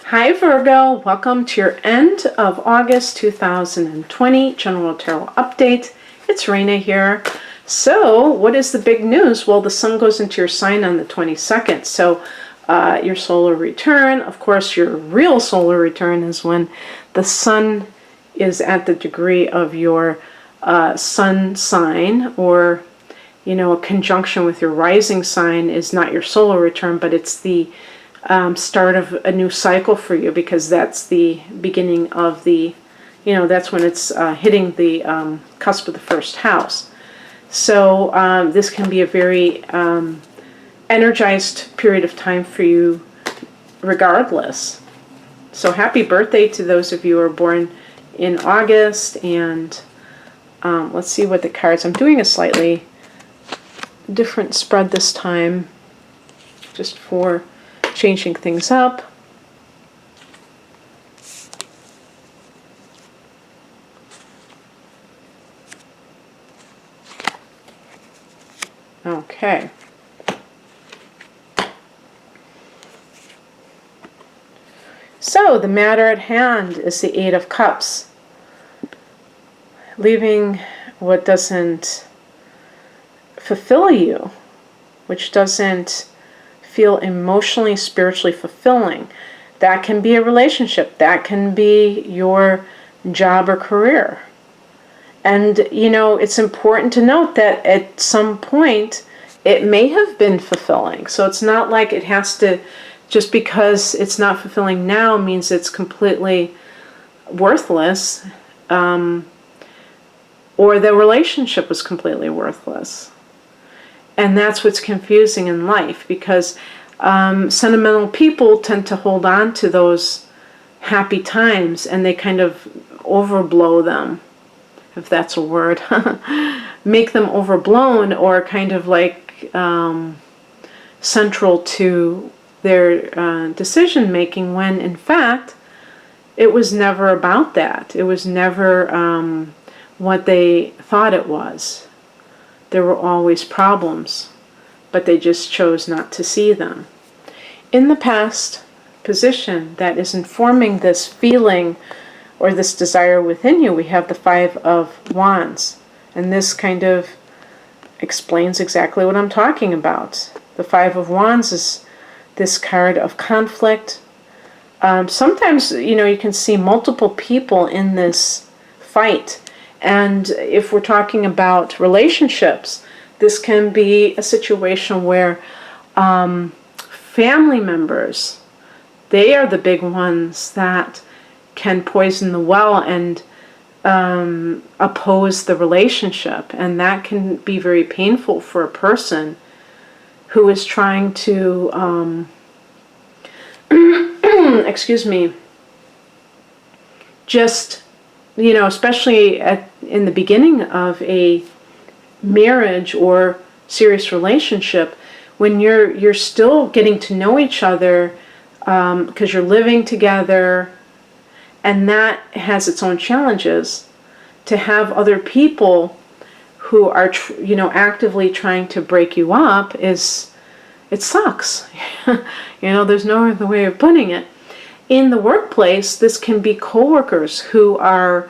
Hi Virgo, welcome to your end of August 2020 General Tarot Update. It's Raina here. So what is the big news? Well, the sun goes into your sign on the 22nd. So your solar return, of course your real solar return is when the sun is at the degree of your sun sign, or a conjunction with your rising sign is not your solar return, but it's the start of a new cycle for you, because that's the beginning of the, that's when it's hitting the cusp of the first house. So this can be a very energized period of time for you regardless. So happy birthday to those of you who are born in August. And let's see what the cards, I'm doing a slightly different spread this time, just for changing things up. Okay. So the matter at hand is the Eight of Cups. Leaving what doesn't fulfill you, which doesn't feel emotionally, spiritually fulfilling. That can be a relationship. That can be your job or career. And, it's important to note that at some point it may have been fulfilling. So it's not like it has to, just because it's not fulfilling now means it's completely worthless, or the relationship was completely worthless. And that's what's confusing in life, because sentimental people tend to hold on to those happy times and they kind of overblow them, if that's a word. Make them overblown, or kind of like central to their decision making, when in fact it was never about that. It was never what they thought it was. There were always problems, but they just chose not to see them. In the past position that is informing this feeling or this desire within you, we have the Five of Wands. And this kind of explains exactly what I'm talking about. The Five of Wands is this card of conflict. Sometimes, you can see multiple people in this fight. And if we're talking about relationships, this can be a situation where family members, they are the big ones that can poison the well and oppose the relationship. And that can be very painful for a person who is trying to, excuse me, just, especially in the beginning of a marriage or serious relationship, when you're still getting to know each other, because you're living together, and that has its own challenges. To have other people who are actively trying to break you up, it sucks. There's no other way of putting it. In the workplace, this can be coworkers who are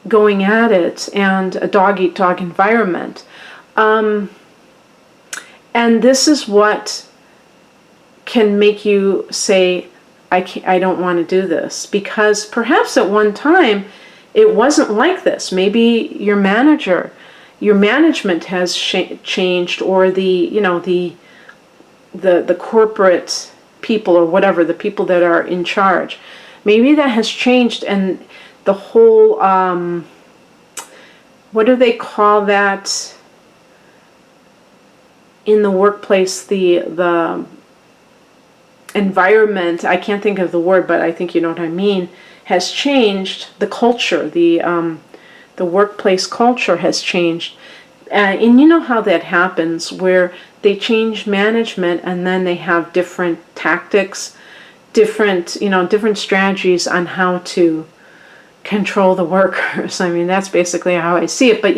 going at it, and a dog-eat-dog environment. And this is what can make you say, I don't want to do this, because perhaps at one time it wasn't like this. Maybe your management has changed, or the corporate people, or whatever, the people that are in charge. Maybe that has changed, and the whole, what do they call that in the workplace, the environment, I can't think of the word, but I think you know what I mean, has changed. The culture, the workplace culture has changed. And you know how that happens, where they change management and then they have different tactics, different strategies on how to control the workers. I mean, that's basically how I see it. But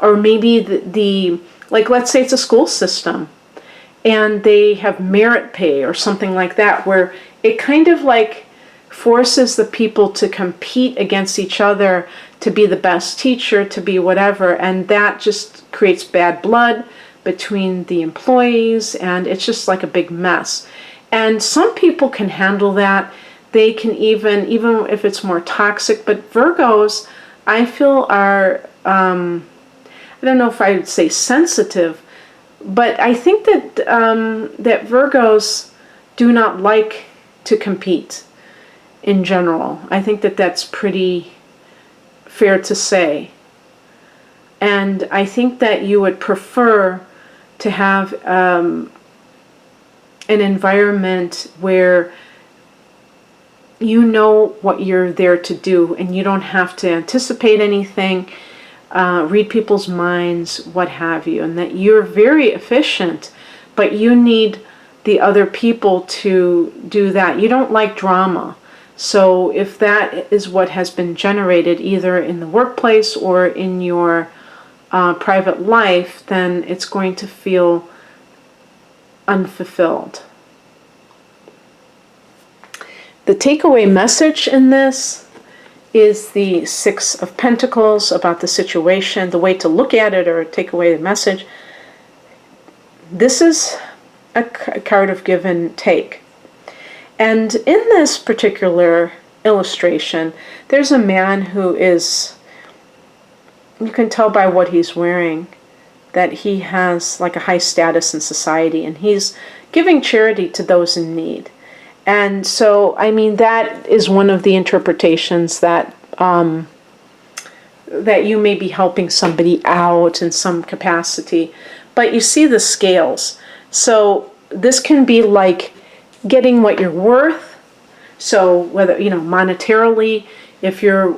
or maybe the like, let's say it's a school system, and they have merit pay or something like that, where it kind of like forces the people to compete against each other to be the best teacher, to be whatever, and that just creates bad blood between the employees, and it's just like a big mess. And some people can handle that. They can even if it's more toxic, but Virgos, I feel, are, I don't know if I would say sensitive, but I think that that Virgos do not like to compete in general. I think that that's pretty fair to say. And I think that you would prefer to have an environment where you know what you're there to do, and you don't have to anticipate anything, read people's minds, what have you, and that you're very efficient, but you need the other people to do that. You don't like drama. So if that is what has been generated either in the workplace or in your private life, then it's going to feel unfulfilled. The takeaway message in this is the Six of Pentacles about the situation, the way to look at it or take away the message. This is a card of give and take. And in this particular illustration, there's a man who is, you can tell by what he's wearing, that he has like a high status in society, and he's giving charity to those in need. And so, I mean, that is one of the interpretations that that you may be helping somebody out in some capacity. But you see the scales. So this can be like getting what you're worth. So whether, monetarily, if you're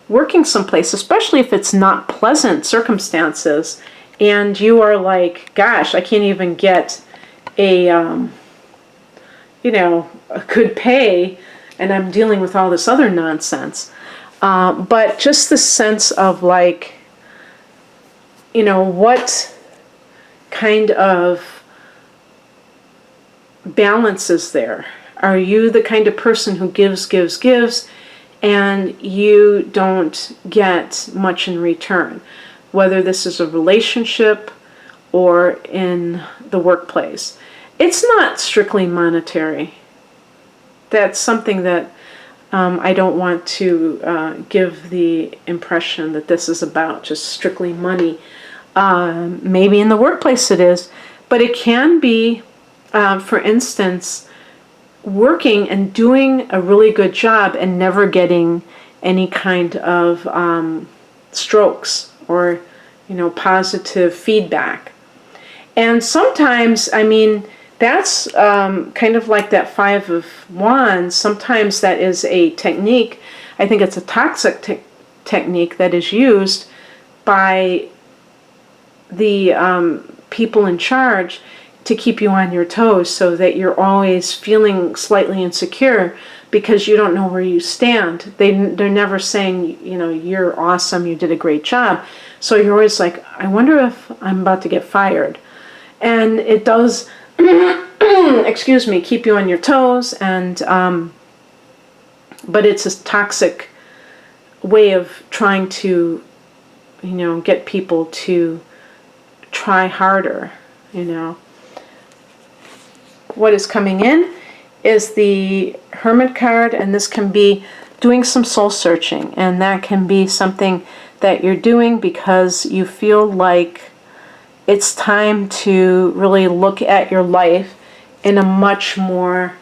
working someplace, especially if it's not pleasant circumstances, and you are like, gosh, I can't even get a good pay, and I'm dealing with all this other nonsense. But just the sense of like, what kind of balance is there? Are you the kind of person who gives, and you don't get much in return? Whether this is a relationship or in the workplace. It's not strictly monetary. That's something that I don't want to give the impression that this is about just strictly money. Maybe in the workplace it is, but it can be, for instance, working and doing a really good job and never getting any kind of strokes or, positive feedback. And sometimes, that's kind of like that Five of Wands. Sometimes that is a technique. I think it's a toxic technique that is used by the people in charge to keep you on your toes, so that you're always feeling slightly insecure because you don't know where you stand. They're never saying, you're awesome, you did a great job. So you're always like, I wonder if I'm about to get fired. And it does excuse me, keep you on your toes, and but it's a toxic way of trying to, get people to try harder, What is coming in is the Hermit card, and this can be doing some soul searching, and that can be something that you're doing because you feel like it's time to really look at your life in a much more,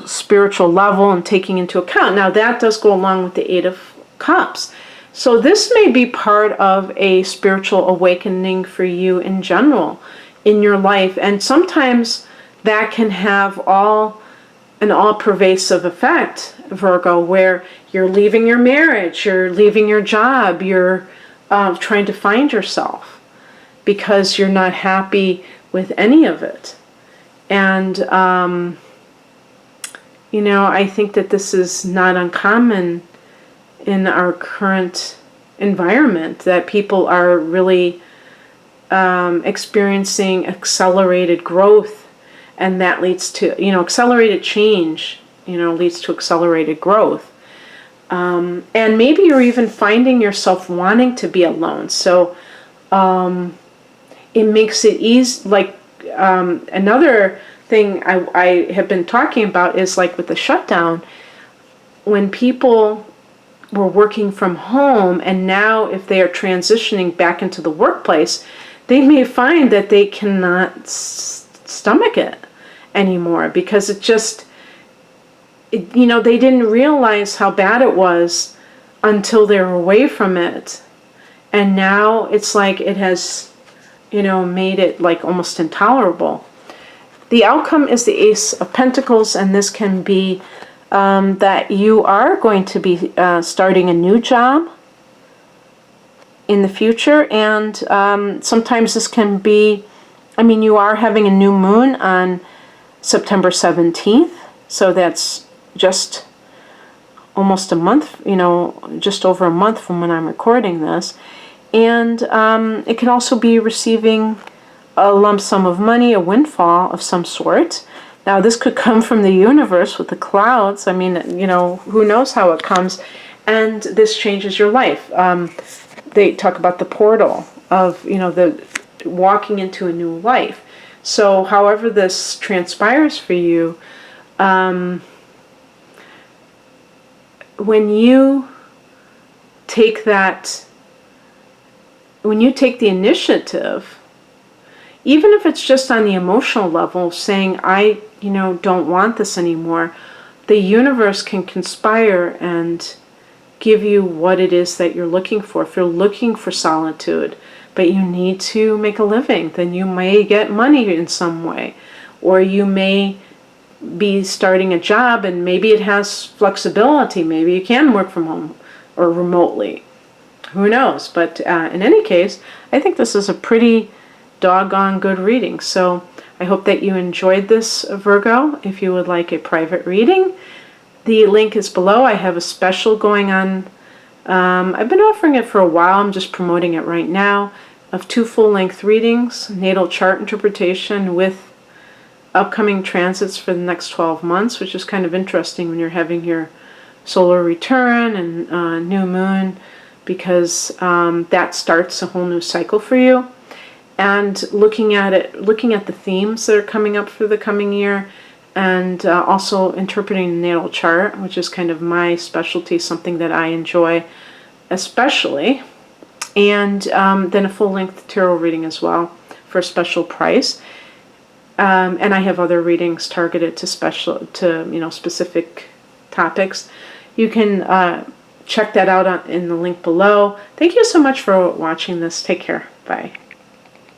spiritual level, and taking into account. Now that does go along with the Eight of Cups. So this may be part of a spiritual awakening for you in general in your life. And sometimes that can have an all-pervasive effect, Virgo, where you're leaving your marriage, you're leaving your job, you're trying to find yourself because you're not happy with any of it. And, I think that this is not uncommon in our current environment, that people are really experiencing accelerated growth, and that leads to, accelerated change, leads to accelerated growth. And maybe you're even finding yourself wanting to be alone. So it makes it easy. Like another thing I have been talking about is like with the shutdown, when people were working from home, and now if they are transitioning back into the workplace, they may find that they cannot stomach it anymore, because it just, they didn't realize how bad it was until they were away from it. And now it's like it has, made it like almost intolerable. The outcome is the Ace of Pentacles, and this can be that you are going to be starting a new job in the future. And sometimes this can be, you are having a new moon on September 17th. So that's just almost a month, just over a month from when I'm recording this. And it can also be receiving a lump sum of money, a windfall of some sort. Now, this could come from the universe with the clouds. Who knows how it comes. And this changes your life. They talk about the portal of, the walking into a new life. So however this transpires for you, when you take the initiative, even if it's just on the emotional level, saying, I, don't want this anymore, the universe can conspire and give you what it is that you're looking for. If you're looking for solitude, but you need to make a living, then you may get money in some way. Or you may be starting a job and maybe it has flexibility. Maybe you can work from home or remotely. Who knows? But in any case, I think this is a pretty doggone good reading. So I hope that you enjoyed this, Virgo. If you would like a private reading, the link is below. I have a special going on. I've been offering it for a while. I'm just promoting it right now, of 2 full-length readings, natal chart interpretation with upcoming transits for the next 12 months, which is kind of interesting when you're having your solar return and new moon, because that starts a whole new cycle for you. And looking at the themes that are coming up for the coming year, and also interpreting the natal chart, which is kind of my specialty, something that I enjoy especially. And then a full-length tarot reading as well for a special price. And I have other readings targeted to specific topics. You can check that out in the link below. Thank you so much for watching this. Take care. Bye.